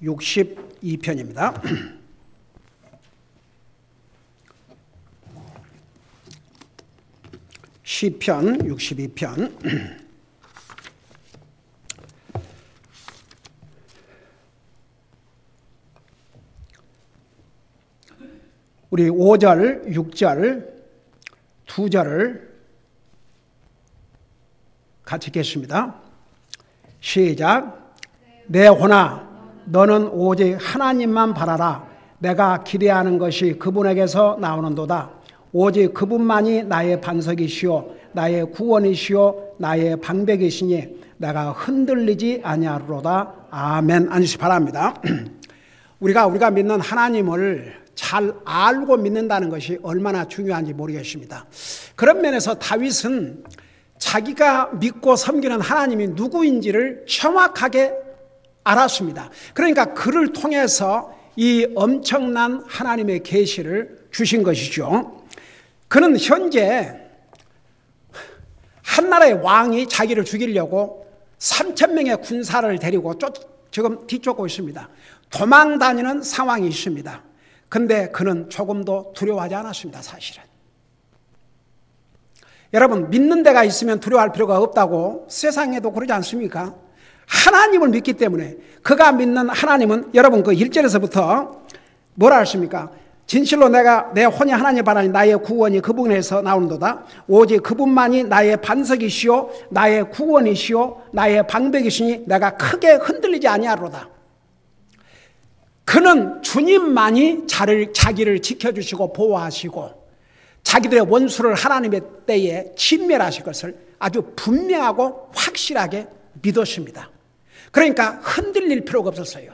62편입니다. 시편 62편. 우리 5절, 6절, 2절을 같이 읽겠습니다. 시작. 내 혼아, 너는 오직 하나님만 바라라. 내가 기대하는 것이 그분에게서 나오는도다. 오직 그분만이 나의 반석이시오, 나의 구원이시오, 나의 방백이시니 내가 흔들리지 아니하리로다. 아멘. 앉으시 바랍니다. 우리가 믿는 하나님을 잘 알고 믿는다는 것이 얼마나 중요한지 모르겠습니다. 그런 면에서 다윗은 자기가 믿고 섬기는 하나님이 누구인지를 정확하게 알았습니다. 그러니까 그를 통해서 이 엄청난 하나님의 계시를 주신 것이죠. 그는 현재 한 나라의 왕이 자기를 죽이려고 3,000명의 군사를 데리고 지금 뒤쫓고 있습니다. 도망 다니는 상황이 있습니다. 근데 그는 조금도 두려워하지 않았습니다. 사실은. 여러분, 믿는 데가 있으면 두려워할 필요가 없다고 세상에도 그러지 않습니까? 하나님을 믿기 때문에, 그가 믿는 하나님은 여러분 그 1절에서부터 뭐라 하십니까? 진실로 내 혼이 하나님 바라니 나의 구원이 그분에서 나오는도다. 오직 그분만이 나의 반석이시오, 나의 구원이시오, 나의 방백이시니 내가 크게 흔들리지 아니하리로다. 그는 주님만이 자기를 지켜주시고 보호하시고 자기들의 원수를 하나님의 때에 진멸하실 것을 아주 분명하고 확실하게 믿었습니다. 그러니까 흔들릴 필요가 없었어요.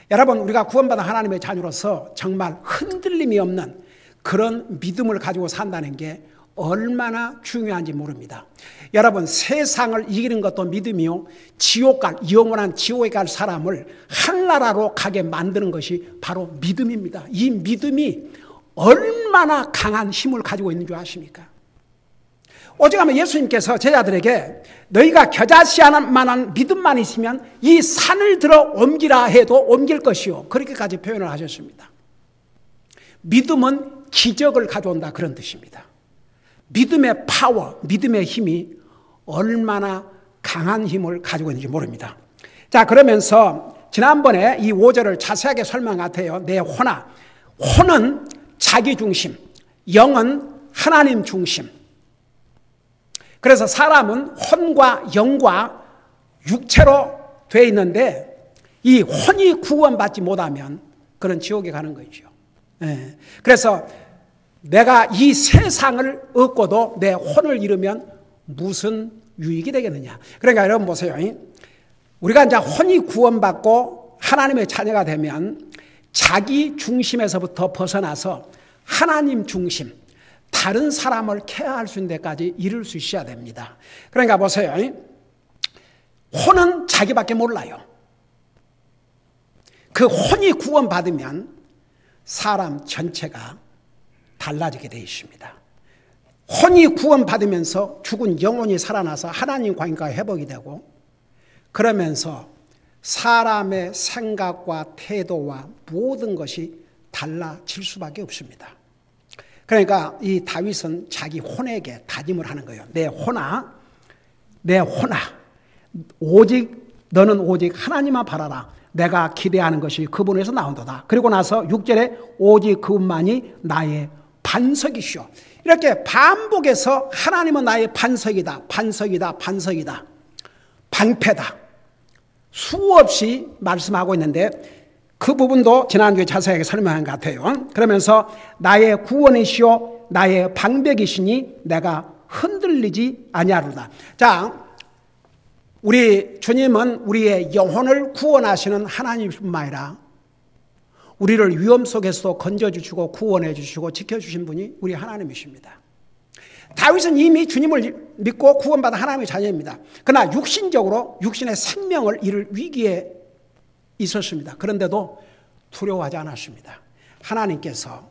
여러분, 우리가 구원받은 하나님의 자녀로서 정말 흔들림이 없는 그런 믿음을 가지고 산다는 게 얼마나 중요한지 모릅니다. 여러분, 세상을 이기는 것도 믿음이요, 영원한 지옥에 갈 사람을 한나라로 가게 만드는 것이 바로 믿음입니다. 이 믿음이 얼마나 강한 힘을 가지고 있는 줄 아십니까? 오직하면 예수님께서 제자들에게 너희가 겨자씨할 만한 믿음만 있으면 이 산을 들어 옮기라 해도 옮길 것이요, 그렇게까지 표현을 하셨습니다. 믿음은 기적을 가져온다, 그런 뜻입니다. 믿음의 파워, 믿음의 힘이 얼마나 강한 힘을 가지고 있는지 모릅니다. 자, 그러면서 지난번에 이 5절을 자세하게 설명한 것 같아요. 내 혼아. 혼은 자기 중심, 영은 하나님 중심. 그래서 사람은 혼과 영과 육체로 되어 있는데 이 혼이 구원받지 못하면 그런 지옥에 가는 거죠. 그래서 내가 이 세상을 얻고도 내 혼을 잃으면 무슨 유익이 되겠느냐. 그러니까 여러분 보세요. 우리가 이제 혼이 구원받고 하나님의 자녀가 되면 자기 중심에서부터 벗어나서 하나님 중심, 다른 사람을 케어할 수 있는 데까지 이룰 수 있어야 됩니다. 그러니까 보세요. 혼은 자기밖에 몰라요. 그 혼이 구원받으면 사람 전체가 달라지게 되어 있습니다. 혼이 구원받으면서 죽은 영혼이 살아나서 하나님과 인과가 회복이 되고, 그러면서 사람의 생각과 태도와 모든 것이 달라질 수밖에 없습니다. 그러니까 이 다윗은 자기 혼에게 다짐을 하는 거예요. 내 혼아, 너는 오직 하나님만 바라라. 내가 기대하는 것이 그분에서 나온도다. 그리고 나서 6절에 오직 그분만이 나의 반석이시오. 이렇게 반복해서 하나님은 나의 반석이다, 반석이다, 반석이다, 방패다, 수없이 말씀하고 있는데 그 부분도 지난주에 자세하게 설명한 것 같아요. 그러면서 나의 구원이시오, 나의 방백이시니 내가 흔들리지 아니하리로다. 자, 우리 주님은 우리의 영혼을 구원하시는 하나님뿐만 아니라 우리를 위험 속에서도 건져주시고 구원해 주시고 지켜주신 분이 우리 하나님이십니다. 다윗은 이미 주님을 믿고 구원받은 하나님의 자녀입니다. 그러나 육신적으로 육신의 생명을 잃을 위기에 있었습니다. 그런데도 두려워하지 않았습니다. 하나님께서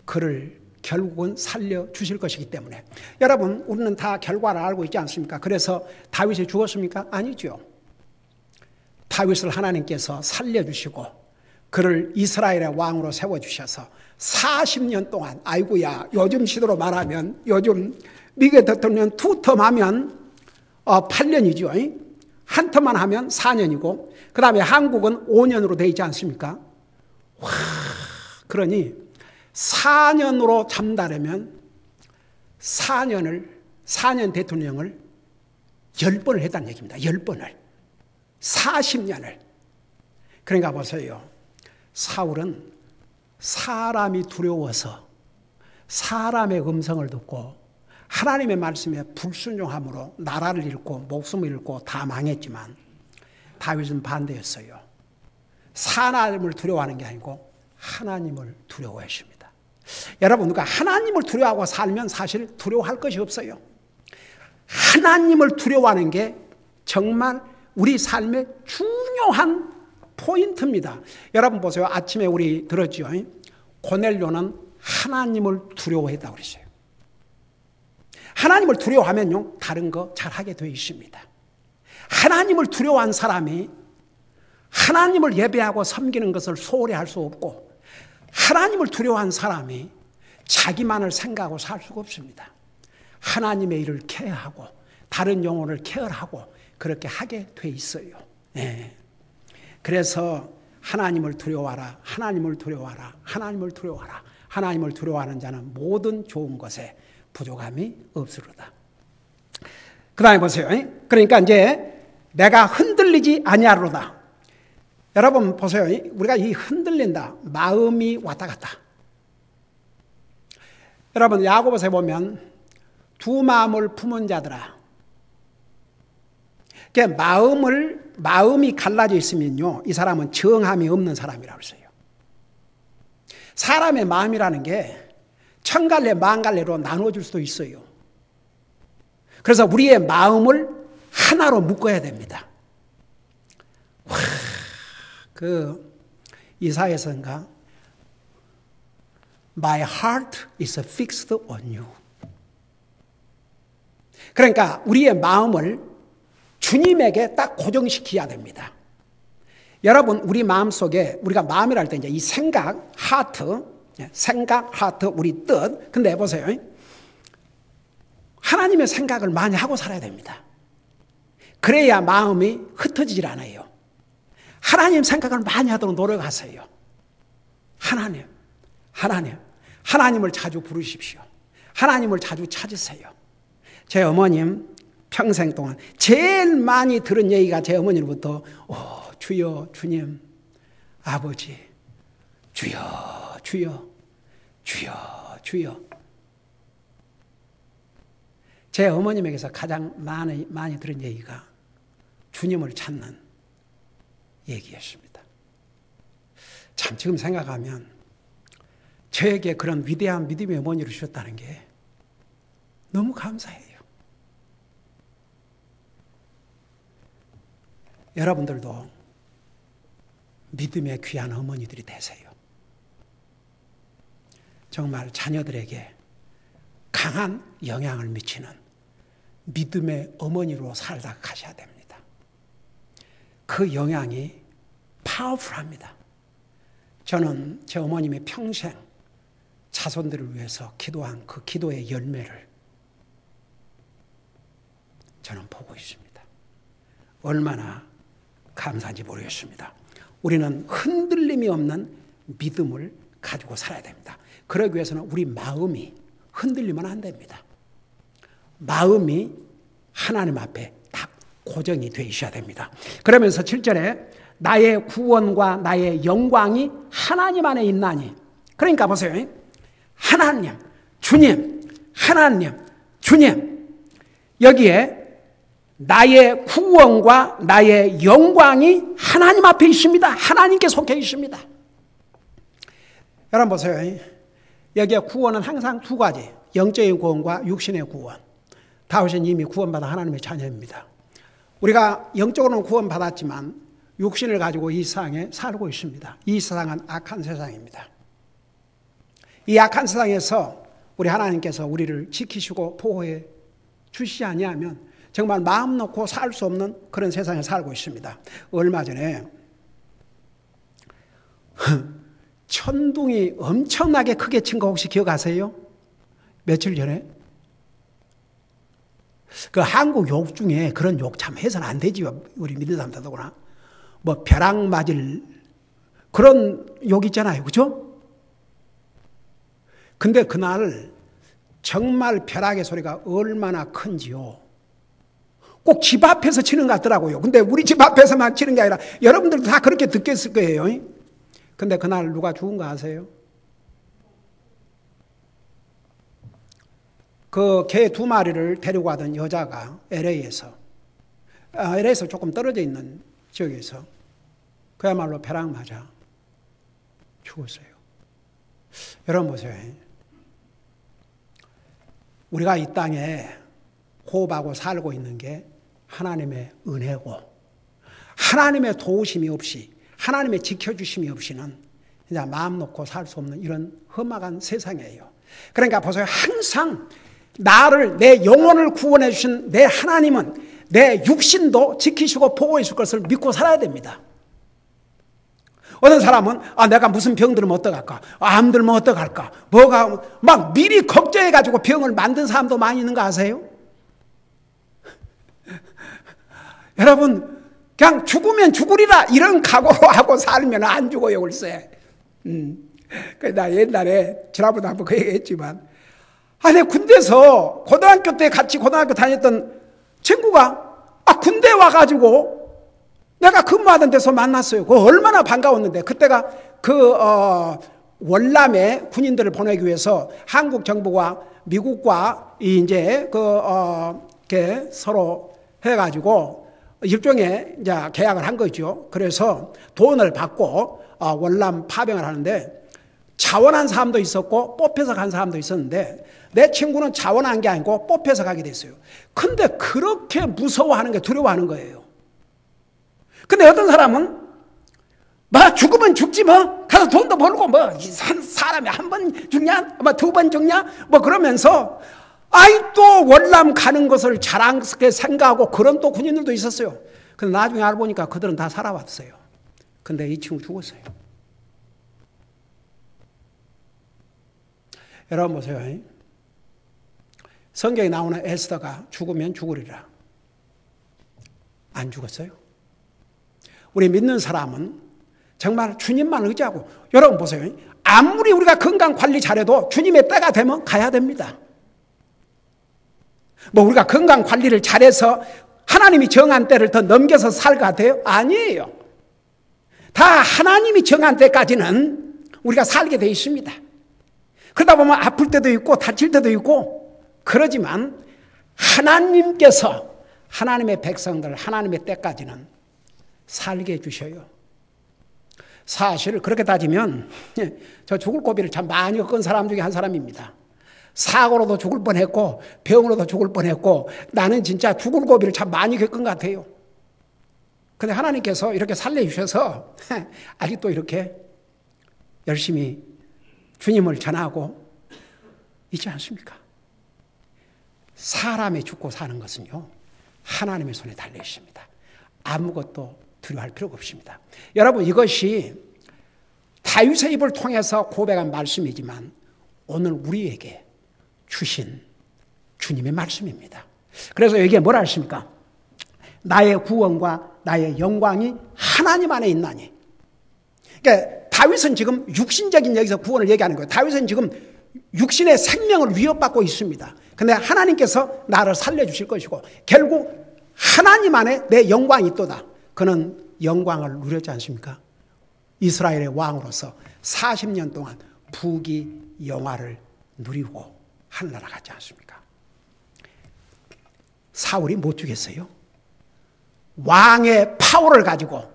그를 결국은 살려주실 것이기 때문에. 여러분, 우리는 다 결과를 알고 있지 않습니까? 그래서 다윗이 죽었습니까? 아니죠. 다윗을 하나님께서 살려주시고 그를 이스라엘의 왕으로 세워주셔서 40년 동안, 아이고야, 요즘 시대로 말하면, 요즘 미국 대통령 2텀 하면 8년이죠. 한 텀만 하면 4년이고, 그 다음에 한국은 5년으로 되어 있지 않습니까? 와, 그러니 4년으로 잠다르면 4년 대통령을 10번을 했다는 얘기입니다. 10번을. 40년을. 그러니까 보세요. 사울은 사람이 두려워서 사람의 음성을 듣고 하나님의 말씀에 불순종함으로 나라를 잃고 목숨을 잃고 다 망했지만 다윗은 반대였어요. 사람을 두려워하는 게 아니고 하나님을 두려워했습니다. 여러분, 그러니까 하나님을 두려워하고 살면 사실 두려워할 것이 없어요. 하나님을 두려워하는 게 정말 우리 삶의 중요한 포인트입니다. 여러분 보세요. 아침에 우리 들었죠. 고넬료는 하나님을 두려워했다고 그랬어요. 하나님을 두려워하면요, 다른 거 잘하게 되어 있습니다. 하나님을 두려워한 사람이 하나님을 예배하고 섬기는 것을 소홀히 할 수 없고, 하나님을 두려워한 사람이 자기만을 생각하고 살 수가 없습니다. 하나님의 일을 케어하고 다른 영혼을 케어하고 그렇게 하게 돼 있어요. 네. 그래서 하나님을 두려워하라, 하나님을 두려워하라, 하나님을 두려워하라. 하나님을 두려워하는 자는 모든 좋은 것에 부족함이 없으리로다. 그 다음에 보세요. 그러니까 이제 내가 흔들리지 아니하리로다. 여러분 보세요. 우리가 이 흔들린다, 마음이 왔다 갔다. 여러분 야고보서에 보면 두 마음을 품은 자들아. 마음이 갈라져 있으면요, 이 사람은 정함이 없는 사람이라고 했어요. 사람의 마음이라는 게 천갈래 만갈래로 나눠질 수도 있어요. 그래서 우리의 마음을 하나로 묶어야 됩니다. 와, 이사야서인가? My heart is fixed on you. 그러니까 우리의 마음을 주님에게 딱 고정시켜야 됩니다. 여러분, 우리 마음속에, 우리가 마음이라 할 때 이제 이 생각, 하트, 우리 뜻. 근데 보세요. 하나님의 생각을 많이 하고 살아야 됩니다. 그래야 마음이 흩어지질 않아요. 하나님 생각을 많이 하도록 노력하세요. 하나님을 자주 부르십시오. 하나님을 자주 찾으세요. 제 어머님 평생 동안 제일 많이 들은 얘기가 제 어머니로부터 주여, 주님, 아버지, 주여, 주여, 주여, 주여. 제 어머님에게서 가장 많이 들은 얘기가 주님을 찾는 얘기였습니다. 참 지금 생각하면 저에게 그런 위대한 믿음의 어머니를 주셨다는 게 너무 감사해요. 여러분들도 믿음의 귀한 어머니들이 되세요. 정말 자녀들에게 강한 영향을 미치는 믿음의 어머니로 살다 가셔야 됩니다. 그 영향이 파워풀합니다. 저는 제 어머님이 평생 자손들을 위해서 기도한 그 기도의 열매를 저는 보고 있습니다. 얼마나 감사한지 모르겠습니다. 우리는 흔들림이 없는 믿음을 가지고 살아야 됩니다. 그러기 위해서는 우리 마음이 흔들리면 안 됩니다. 마음이 하나님 앞에 딱 고정이 되어 있어야 됩니다. 그러면서 7절에 나의 구원과 나의 영광이 하나님 안에 있나니. 그러니까 보세요. 하나님, 주님, 하나님, 주님. 여기에 나의 구원과 나의 영광이 하나님 앞에 있습니다. 하나님께 속해 있습니다. 여러분 보세요. 여기에 구원은 항상 두 가지. 영적인 구원과 육신의 구원. 다윗은 이미 구원받아 하나님의 자녀입니다. 우리가 영적으로는 구원받았지만 육신을 가지고 이 세상에 살고 있습니다. 이 세상은 악한 세상입니다. 이 악한 세상에서 우리 하나님께서 우리를 지키시고 보호해 주시지 아니하면 정말 마음 놓고 살 수 없는 그런 세상에 살고 있습니다. 얼마 전에 천둥이 엄청나게 크게 친 거 혹시 기억하세요? 며칠 전에? 그 한국 욕 중에 그런 욕 참 해서는 안 되지. 우리 믿는 사람들도구나. 뭐 벼락 맞을 그런 욕 있잖아요. 그죠? 근데 그날 정말 벼락의 소리가 얼마나 큰지요. 꼭 집 앞에서 치는 것 같더라고요. 근데 우리 집 앞에서만 치는 게 아니라 여러분들도 다 그렇게 듣겠을 거예요. 근데 그날 누가 죽은 거 아세요? 그 개 2마리를 데리고 가던 여자가 LA에서 조금 떨어져 있는 지역에서 그야말로 벼락 맞아 죽었어요. 여러분 보세요. 우리가 이 땅에 호흡하고 살고 있는 게 하나님의 은혜고 하나님의 도우심이 없이 하나님의 지켜주심이 없이는 그냥 마음 놓고 살 수 없는 이런 험악한 세상이에요. 그러니까 보세요. 항상 나를 내 영혼을 구원해 주신 내 하나님은 내 육신도 지키시고 보호해 줄 것을 믿고 살아야 됩니다. 어떤 사람은 내가 무슨 병 들면 어떡할까? 암 들면 어떡할까? 뭐가 막 미리 걱정해 가지고 병을 만든 사람도 많이 있는 거 아세요? 여러분 그냥 죽으면 죽으리라 이런 각오하고 살면 안 죽어요. 글쎄. 나 옛날에 지난번에 한번 그 얘기했지만 내 군대에서 고등학교 때 같이 고등학교 다녔던 친구가 군대 와가지고 내가 근무하던 데서 만났어요. 그거 얼마나 반가웠는데 그때가 월남에 군인들을 보내기 위해서 한국 정부와 미국과 이제 이렇게 서로 해가지고 일종의 이제 계약을 한 거죠. 그래서 돈을 받고 월남 파병을 하는데 자원한 사람도 있었고 뽑혀서 간 사람도 있었는데 내 친구는 자원한 게 아니고 뽑혀서 가게 됐어요. 근데 그렇게 무서워하는 게 두려워하는 거예요. 근데 어떤 사람은 죽으면 죽지 가서 돈도 벌고 사람이 한 번 죽냐 2번 죽냐 그러면서 또 월남 가는 것을 자랑스럽게 생각하고 그런 또 군인들도 있었어요. 근데 나중에 알아보니까 그들은 다 살아왔어요. 근데 이 친구 죽었어요. 여러분 보세요. 성경에 나오는 에스더가 죽으면 죽으리라. 안 죽었어요. 우리 믿는 사람은 정말 주님만 의지하고 여러분 보세요. 아무리 우리가 건강 관리 잘해도 주님의 때가 되면 가야 됩니다. 우리가 건강 관리를 잘해서 하나님이 정한 때를 더 넘겨서 살 것 같아요? 아니에요. 다 하나님이 정한 때까지는 우리가 살게 돼 있습니다. 그러다 보면 아플 때도 있고 다칠 때도 있고 그러지만 하나님께서 하나님의 백성들 하나님의 때까지는 살게 해주셔요. 사실 그렇게 따지면 저 죽을 고비를 참 많이 겪은 사람 중에 한 사람입니다. 사고로도 죽을 뻔했고 병으로도 죽을 뻔했고 나는 진짜 죽을 고비를 참 많이 겪은 것 같아요. 그런데 하나님께서 이렇게 살려주셔서 아직도 이렇게 열심히 주님을 전하고 있지 않습니까? 사람이 죽고 사는 것은요 하나님의 손에 달려 있습니다. 아무것도 두려워할 필요가 없습니다. 여러분 이것이 다윗의 입을 통해서 고백한 말씀이지만 오늘 우리에게 주신 주님의 말씀입니다. 그래서 여기에 뭐라 하십니까? 나의 구원과 나의 영광이 하나님 안에 있나니. 그러니까 다윗은 지금 육신적인 여기서 구원을 얘기하는 거예요. 다윗은 지금 육신의 생명을 위협받고 있습니다. 그런데 하나님께서 나를 살려주실 것이고 결국 하나님 안에 내 영광이 있도다. 그는 영광을 누렸지 않습니까? 이스라엘의 왕으로서 40년 동안 부귀 영화를 누리고 하늘나라 갔지 않습니까? 사울이 못 죽였어요. 왕의 파워를 가지고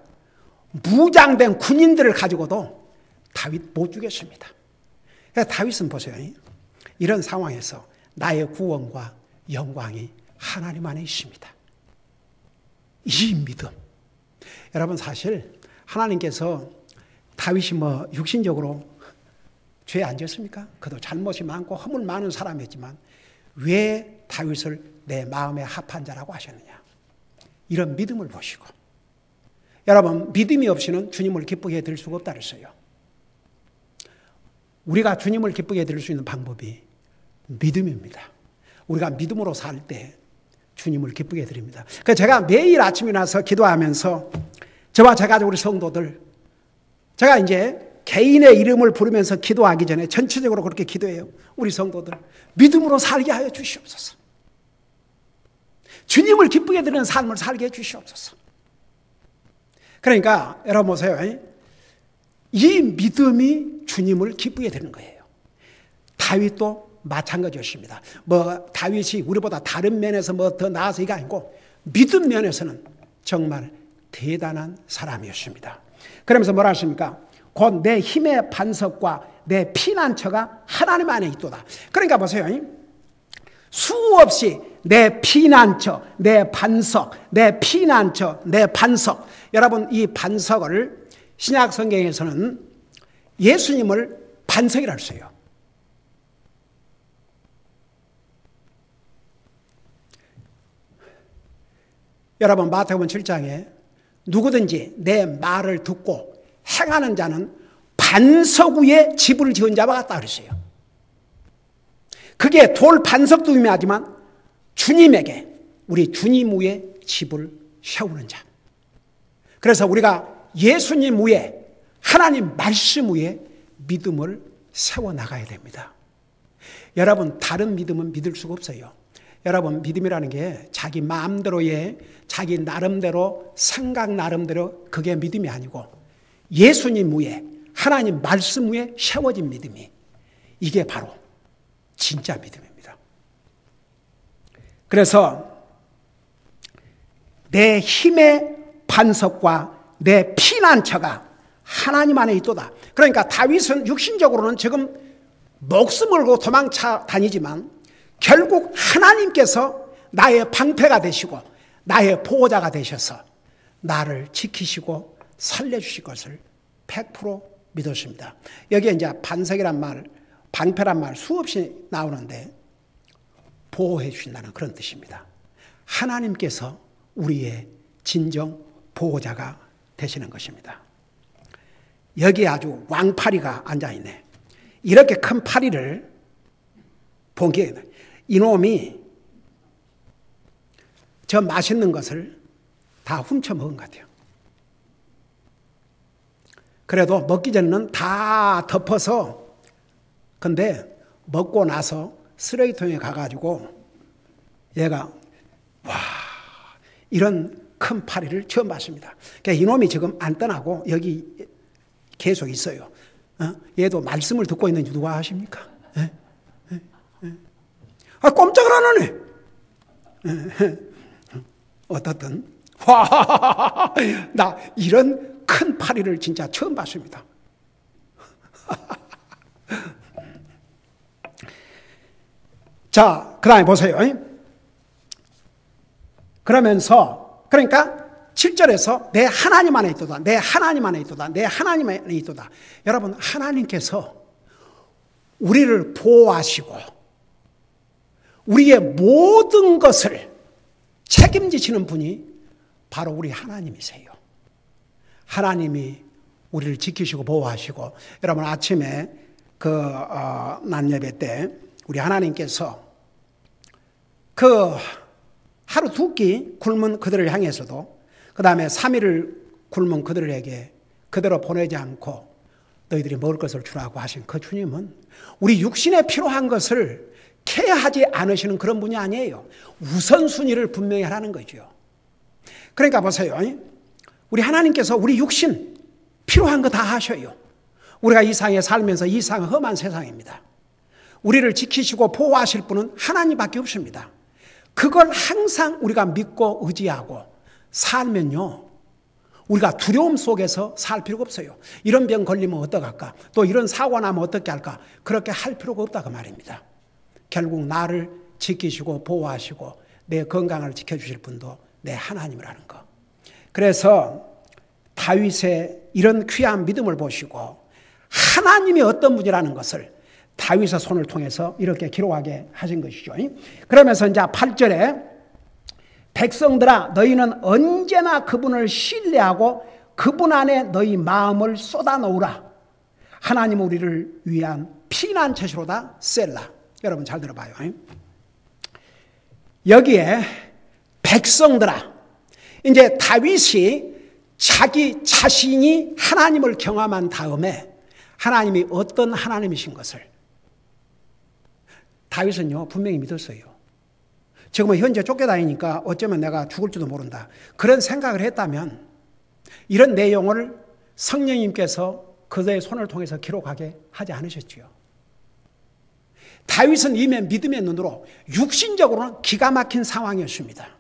무장된 군인들을 가지고도 다윗 못 죽였습니다. 그래서 다윗은 보세요. 이런 상황에서 나의 구원과 영광이 하나님 안에 있습니다. 이 믿음. 여러분 사실 하나님께서 다윗이 육신적으로 죄 안 졌습니까? 그도 잘못이 많고 허물 많은 사람이었지만 왜 다윗을 내 마음에 합한 자라고 하셨느냐. 이런 믿음을 보시고, 여러분, 믿음이 없이는 주님을 기쁘게 해드릴 수가 없다 그랬어요. 우리가 주님을 기쁘게 해드릴 수 있는 방법이 믿음입니다. 우리가 믿음으로 살 때 주님을 기쁘게 해드립니다. 그래서 제가 매일 아침에 나서 기도하면서 저와 제 가족 우리 성도들, 제가 이제 개인의 이름을 부르면서 기도하기 전에 전체적으로 그렇게 기도해요. 우리 성도들, 믿음으로 살게 하여 주시옵소서. 주님을 기쁘게 드리는 삶을 살게 해 주시옵소서. 그러니까 여러분 보세요. 이 믿음이 주님을 기쁘게 드리는 거예요. 다윗도 마찬가지였습니다. 다윗이 우리보다 다른 면에서 더 나아서 이게 아니고 믿음 면에서는 정말 대단한 사람이었습니다. 그러면서 뭐라 하십니까? 곧 내 힘의 반석과 내 피난처가 하나님 안에 있도다. 그러니까 보세요. 수없이 내 피난처, 내 반석, 내 피난처, 내 반석. 여러분, 이 반석을 신약 성경에서는 예수님을 반석이라고 써요. 여러분, 마태복음 7장에 누구든지 내 말을 듣고 행하는 자는 반석 위에 집을 지은 자와 같다 그랬어요. 그게 돌 반석도 유명하지만 주님에게, 우리 주님 위에 집을 세우는 자. 그래서 우리가 예수님 위에, 하나님 말씀 위에 믿음을 세워나가야 됩니다. 여러분, 다른 믿음은 믿을 수가 없어요. 여러분, 믿음이라는 게 자기 마음대로의, 자기 나름대로, 생각 나름대로 그게 믿음이 아니고 예수님 위에, 하나님 말씀 위에 세워진 믿음이, 이게 바로 진짜 믿음입니다. 그래서 내 힘의 반석과 내 피난처가 하나님 안에 있도다. 그러니까 다윗은 육신적으로는 지금 목숨을 걸고 도망쳐 다니지만 결국 하나님께서 나의 방패가 되시고 나의 보호자가 되셔서 나를 지키시고 살려주실 것을 100% 믿었습니다. 여기에 이제 반석이란 말, 방패란 말 수없이 나오는데 보호해 주신다는 그런 뜻입니다. 하나님께서 우리의 진정 보호자가 되시는 것입니다. 여기에 아주 왕파리가 앉아있네. 이렇게 큰 파리를 본 게 이놈이 저 맛있는 것을 다 훔쳐 먹은 것 같아요. 그래도 먹기 전에는 다 덮어서, 근데 먹고 나서 쓰레기통에 가가지고 얘가 와, 이런 큰 파리를 처음 봤습니다. 그러니까 이놈이 지금 안 떠나고 여기 계속 있어요. 얘도 말씀을 듣고 있는지 누가 아십니까? 꼼짝을 안 하네. 어떻든 와, 나 이런 큰 파리를 진짜 처음 봤습니다. 자, 그 다음에 보세요. 그러면서, 그러니까 7절에서 내 하나님 안에 있도다, 내 하나님 안에 있도다, 내 하나님 안에 있도다. 여러분, 하나님께서 우리를 보호하시고 우리의 모든 것을 책임지시는 분이 바로 우리 하나님이세요. 하나님이 우리를 지키시고 보호하시고, 여러분 아침에 낮 예배 때 우리 하나님께서 하루 두 끼 굶은 그들을 향해서도, 그 다음에 3일을 굶은 그들에게 그대로 보내지 않고 너희들이 먹을 것을 주라고 하신 그 주님은 우리 육신에 필요한 것을 케어하지 않으시는 그런 분이 아니에요. 우선순위를 분명히 하라는 거죠. 그러니까 보세요. 우리 하나님께서 우리 육신 필요한 거 다 하셔요. 우리가 이 세상에 살면서 이 세상은 험한 세상입니다. 우리를 지키시고 보호하실 분은 하나님밖에 없습니다. 그걸 항상 우리가 믿고 의지하고 살면요, 우리가 두려움 속에서 살 필요가 없어요. 이런 병 걸리면 어떡할까? 또 이런 사고 나면 어떻게 할까? 그렇게 할 필요가 없다고 말입니다. 결국 나를 지키시고 보호하시고 내 건강을 지켜주실 분도 내 하나님이라는 거. 그래서 다윗의 이런 귀한 믿음을 보시고 하나님이 어떤 분이라는 것을 다윗의 손을 통해서 이렇게 기록하게 하신 것이죠. 그러면서 이제 8절에 백성들아 너희는 언제나 그분을 신뢰하고 그분 안에 너희 마음을 쏟아놓으라. 하나님은 우리를 위한 피난처시로다 셀라. 여러분 잘 들어봐요. 여기에 백성들아, 이제 다윗이 자기 자신이 하나님을 경험한 다음에 하나님이 어떤 하나님이신 것을 다윗은요 분명히 믿었어요. 지금은 현재 쫓겨다니니까 어쩌면 내가 죽을지도 모른다, 그런 생각을 했다면 이런 내용을 성령님께서 그의 손을 통해서 기록하게 하지 않으셨지요. 다윗은 이미 믿음의 눈으로 육신적으로는 기가 막힌 상황이었습니다.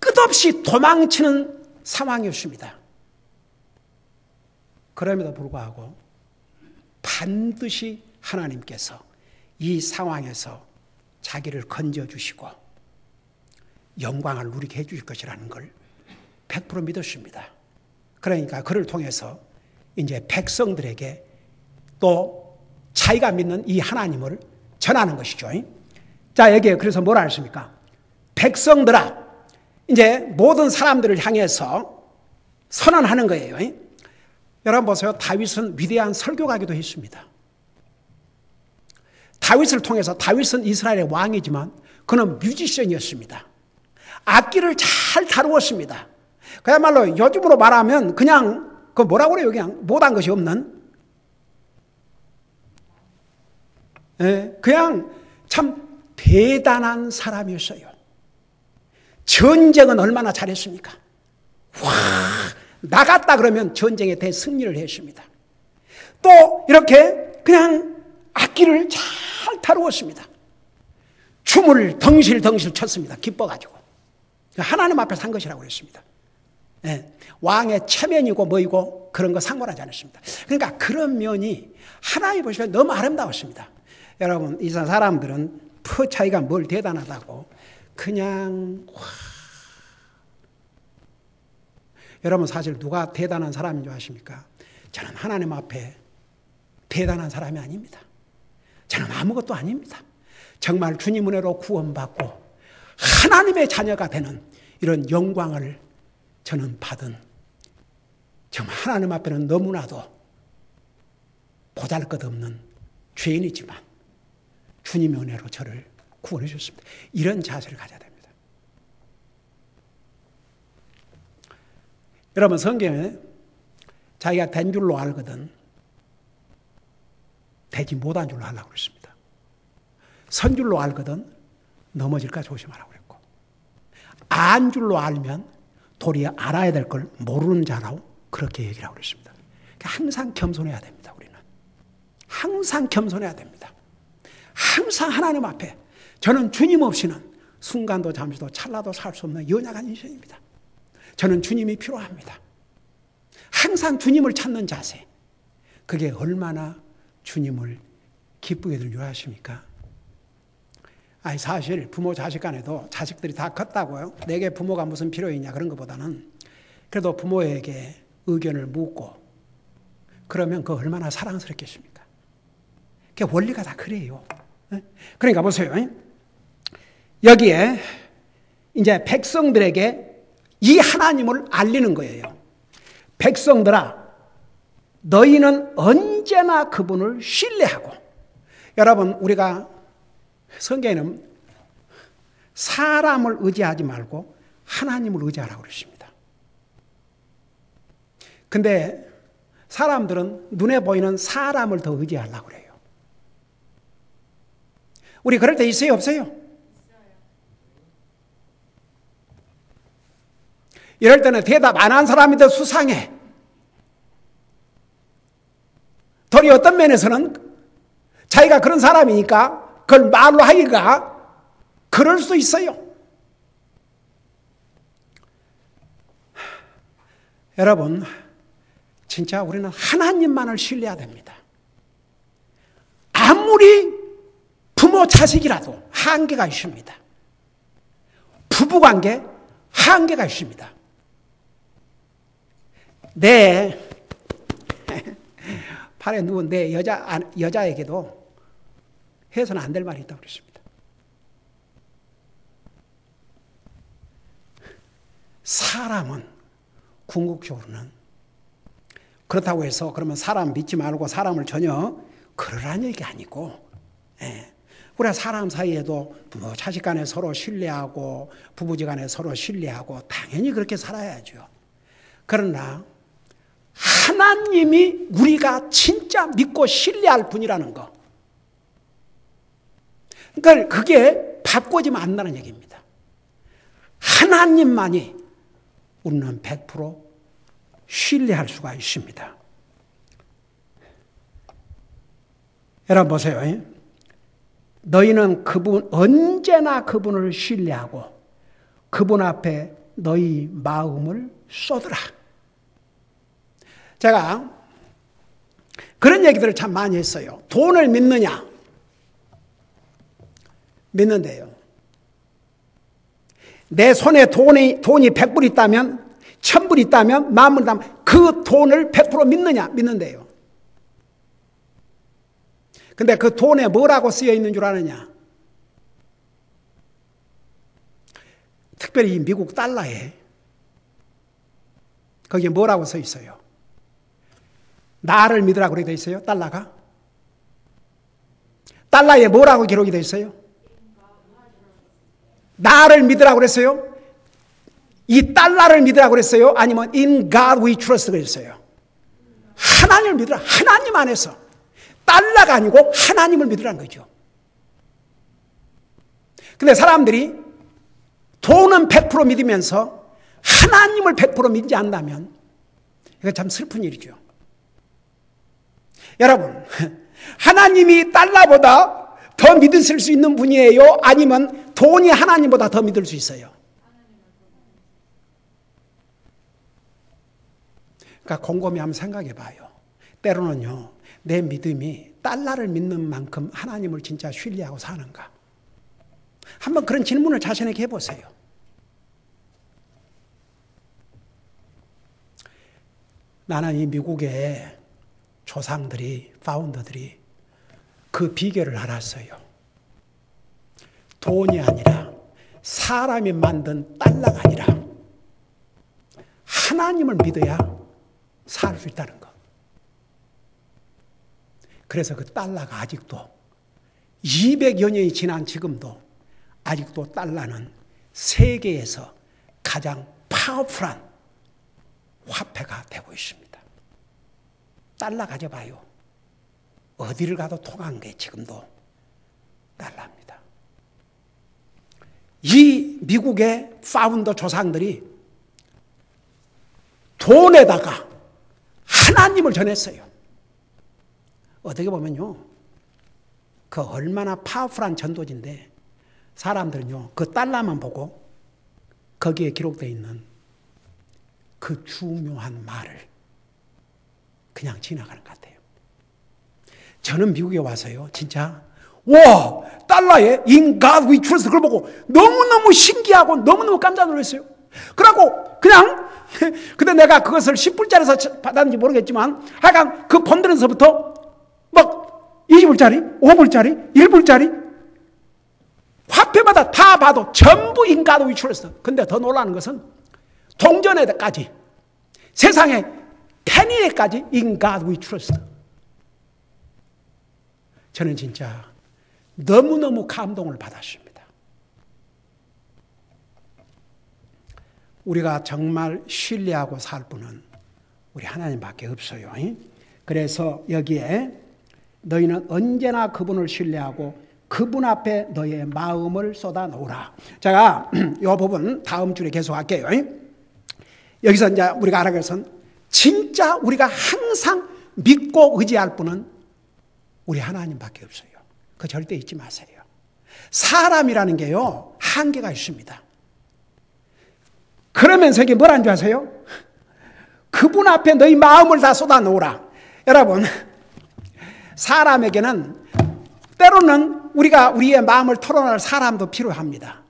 끝없이 도망치는 상황이었습니다. 그럼에도 불구하고 반드시 하나님께서 이 상황에서 자기를 건져주시고 영광을 누리게 해주실 것이라는 걸 100% 믿었습니다. 그러니까 그를 통해서 이제 백성들에게 또 자기가 믿는 이 하나님을 전하는 것이죠. 자, 여기에 그래서 뭐라 했습니까? 백성들아, 이제 모든 사람들을 향해서 선언하는 거예요. 여러분 보세요. 다윗은 위대한 설교가기도 했습니다. 다윗을 통해서, 다윗은 이스라엘의 왕이지만 그는 뮤지션이었습니다. 악기를 잘 다루었습니다. 그야말로 요즘으로 말하면 그냥 그 뭐라고 그래요? 그냥 못한 것이 없는, 그냥 참 대단한 사람이었어요. 전쟁은 얼마나 잘했습니까? 와, 나갔다 그러면 전쟁에 대승리를 했습니다. 또 이렇게 그냥 악기를 잘 다루었습니다. 춤을 덩실덩실 췄습니다. 기뻐가지고. 하나님 앞에 산 것이라고 했습니다. 왕의 체면이고 뭐이고 그런 거 상관하지 않았습니다. 그러니까 그런 면이 하나님 보시면 너무 아름다웠습니다. 여러분, 이 사람들은 자기가 뭘 대단하다고 그냥 여러분, 사실 누가 대단한 사람인 줄 아십니까? 저는 하나님 앞에 대단한 사람이 아닙니다. 저는 아무것도 아닙니다. 정말 주님 은혜로 구원받고 하나님의 자녀가 되는 이런 영광을 저는 받은, 정말 하나님 앞에는 너무나도 보잘것없는 죄인이지만 주님의 은혜로 저를 구원해 주셨습니다. 이런 자세를 가져야 됩니다. 여러분, 성경에 자기가 된 줄로 알거든 되지 못한 줄로 하려고 그랬습니다. 선 줄로 알거든 넘어질까 조심하라고 그랬고, 안 줄로 알면 도리어 알아야 될 걸 모르는 자라고 그렇게 얘기를 하고 그랬습니다. 항상 겸손해야 됩니다. 우리는 항상 겸손해야 됩니다. 항상 하나님 앞에, 저는 주님 없이는 순간도 잠시도 찰나도 살 수 없는 연약한 인생입니다. 저는 주님이 필요합니다. 항상 주님을 찾는 자세, 그게 얼마나 주님을 기쁘게 하는 줄 아십니까? 아니, 사실 부모 자식 간에도 자식들이 다 컸다고요. 내게 부모가 무슨 필요 있냐 그런 것보다는 그래도 부모에게 의견을 묻고 그러면 그 얼마나 사랑스럽겠습니까? 그게 원리가 다 그래요. 그러니까 보세요. 여기에 이제 백성들에게 이 하나님을 알리는 거예요. 백성들아, 너희는 언제나 그분을 신뢰하고. 여러분, 우리가 성경에는 사람을 의지하지 말고 하나님을 의지하라고 그러십니다. 근데 사람들은 눈에 보이는 사람을 더 의지하려고 그래요. 우리 그럴 때 있어요, 없어요? 이럴 때는 대답 안 한 사람이 더 수상해. 도리 어떤 면에서는 자기가 그런 사람이니까 그걸 말로 하기가 그럴 수 있어요. 여러분, 진짜 우리는 하나님만을 신뢰해야 됩니다. 아무리 부모 자식이라도 한계가 있습니다. 부부관계 한계가 있습니다. 팔에 누운 내 여자에게도 해서는 안 될 말이 있다고 그랬습니다. 사람은 궁극적으로는 그렇다고 해서 그러면 사람 믿지 말고 사람을 전혀 그러라는 얘기가 아니고, 우리가 사람 사이에도 부모 자식 간에 서로 신뢰하고 부부지 간에 서로 신뢰하고 당연히 그렇게 살아야죠. 그러나 하나님이 우리가 진짜 믿고 신뢰할 분이라는 거, 그러니까 그게 바꿔지면 안 된다는 얘기입니다. 하나님만이 우리는 100% 신뢰할 수가 있습니다. 여러분 보세요. 너희는 언제나 그분을 신뢰하고 그분 앞에 너희 마음을 쏟으라. 제가 그런 얘기들을 참 많이 했어요. 돈을 믿느냐? 믿는데요. 내 손에 돈이 100불 있다면, 1000불 있다면, 10,000불 있다면 그 돈을 100% 믿느냐? 믿는데요. 근데 그 돈에 뭐라고 쓰여 있는 줄 아느냐? 특별히 이 미국 달러에 거기에 뭐라고 써 있어요? 나를 믿으라고 그렇게 돼 있어요. 달러가. 달러에 뭐라고 기록이 돼 있어요? 나를 믿으라고 그랬어요? 이 달러를 믿으라고 그랬어요? 아니면 in God we trust 그랬어요? 하나님을 믿으라. 하나님 안에서. 달러가 아니고 하나님을 믿으라는 거죠. 근데 사람들이 돈은 100% 믿으면서 하나님을 100% 믿지 않는다면 이거 참 슬픈 일이죠. 여러분, 하나님이 달러보다 더 믿으실 수 있는 분이에요? 아니면 돈이 하나님보다 더 믿을 수 있어요? 그러니까 곰곰이 한번 생각해 봐요. 때로는요, 내 믿음이 달러를 믿는 만큼 하나님을 진짜 신뢰하고 사는가? 한번 그런 질문을 자신에게 해보세요. 나는 이 미국의 조상들이, 파운더들이 그 비결을 알았어요. 돈이 아니라 사람이 만든 달러가 아니라 하나님을 믿어야 살 수 있다는 것. 그래서 그 달러가 아직도 200여 년이 지난 지금도 아직도 달러는 세계에서 가장 파워풀한 화폐가 되고 있습니다. 달러 가져봐요. 어디를 가도 통한 게 지금도 달러입니다. 이 미국의 파운더 조상들이 돈에다가 하나님을 전했어요. 어떻게 보면요, 그 얼마나 파워풀한 전도지인데 사람들은요, 그 달러만 보고 거기에 기록되어 있는 그 중요한 말을 그냥 지나가는 것 같아요. 저는 미국에 와서요, 진짜 와, 달러에 In God we trust 그걸 보고 너무너무 신기하고 너무너무 깜짝 놀랐어요. 그러고 그냥 근데 내가 그것을 10불짜리에서 받았는지 모르겠지만 하여간 그 본드에서부터 막 20불짜리, 5불짜리, 1불짜리 화폐마다 다 봐도 전부 In God we trust. 근데 더 놀라는 것은 동전에까지 세상에 페니에까지 In God we trust. 저는 진짜 너무너무 감동을 받았습니다. 우리가 정말 신뢰하고 살 분은 우리 하나님밖에 없어요. 그래서 여기에 너희는 언제나 그분을 신뢰하고 그분 앞에 너의 마음을 쏟아 놓으라. 제가 이 부분 다음 주에 계속할게요. 여기서 이제 우리가 알아갈 것은 진짜 우리가 항상 믿고 의지할 분은 우리 하나님밖에 없어요. 그거 절대 잊지 마세요. 사람이라는 게요, 한계가 있습니다. 그러면서 이게 뭐라는 줄 아세요? 그분 앞에 너희 마음을 다 쏟아 놓으라. 여러분, 사람에게는 때로는 우리가 우리의 마음을 털어낼 사람도 필요합니다.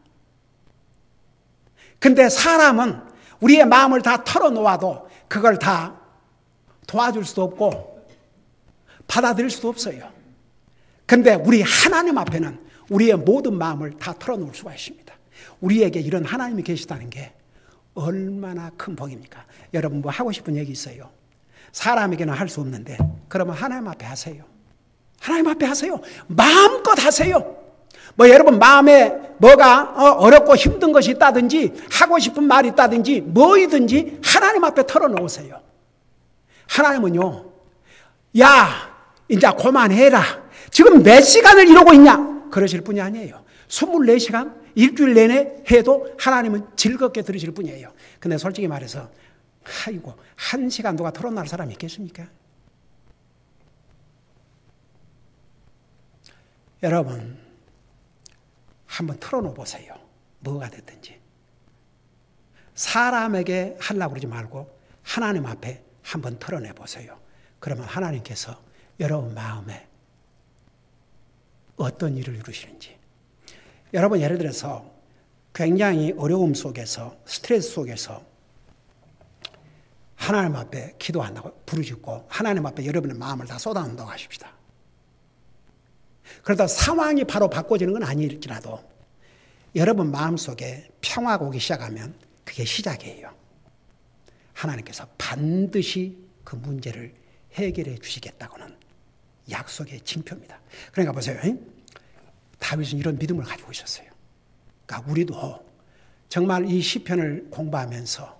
근데 사람은 우리의 마음을 다 털어놓아도 그걸 다 도와줄 수도 없고 받아들일 수도 없어요. 그런데 우리 하나님 앞에는 우리의 모든 마음을 다 털어놓을 수가 있습니다. 우리에게 이런 하나님이 계시다는 게 얼마나 큰 복입니까? 여러분 뭐 하고 싶은 얘기 있어요? 사람에게는 할 수 없는데 그러면 하나님 앞에 하세요. 하나님 앞에 하세요. 마음껏 하세요. 뭐 여러분 마음에 뭐가 어렵고 힘든 것이 있다든지 하고 싶은 말이 있다든지 뭐이든지 하나님 앞에 털어놓으세요. 하나님은요, 야 이제 그만해라. 지금 몇 시간을 이러고 있냐? 그러실 분이 아니에요. 24시간 일주일 내내 해도 하나님은 즐겁게 들으실 분이에요. 근데 솔직히 말해서 아이고 1시간 누가 털어놓을 사람이 있겠습니까? 여러분 한번 털어놓아 보세요. 뭐가 됐든지. 사람에게 하려고 그러지 말고 하나님 앞에 한번 털어내 보세요. 그러면 하나님께서 여러분 마음에 어떤 일을 이루시는지. 여러분 예를 들어서 굉장히 어려움 속에서 스트레스 속에서 하나님 앞에 기도한다고 부르짖고 하나님 앞에 여러분의 마음을 다 쏟아놓는다고 하십시다. 그러다 상황이 바로 바꿔지는 건 아닐지라도 여러분 마음속에 평화가 오기 시작하면 그게 시작이에요. 하나님께서 반드시 그 문제를 해결해 주시겠다고는 약속의 징표입니다. 그러니까 보세요. 다윗은 이런 믿음을 가지고 있었어요. 그러니까 우리도 정말 이 시편을 공부하면서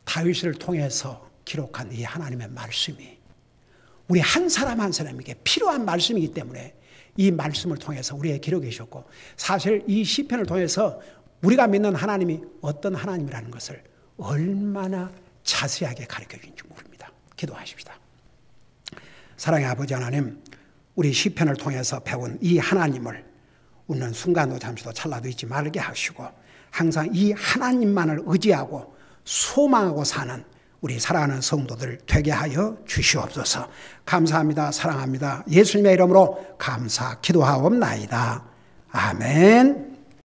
다윗을 통해서 기록한 이 하나님의 말씀이 우리 한 사람 한 사람에게 필요한 말씀이기 때문에 이 말씀을 통해서 우리의 기록해 주셨고, 사실 이 시편을 통해서 우리가 믿는 하나님이 어떤 하나님이라는 것을 얼마나 자세하게 가르쳐 주는지 모릅니다. 기도하십시다. 사랑의 아버지 하나님, 우리 시편을 통해서 배운 이 하나님을 웃는 순간도 잠시도 찰나도 잊지 말게 하시고 항상 이 하나님만을 의지하고 소망하고 사는 우리 사랑하는 성도들 되게 하여 주시옵소서. 감사합니다. 사랑합니다. 예수님의 이름으로 감사 기도하옵나이다. 아멘.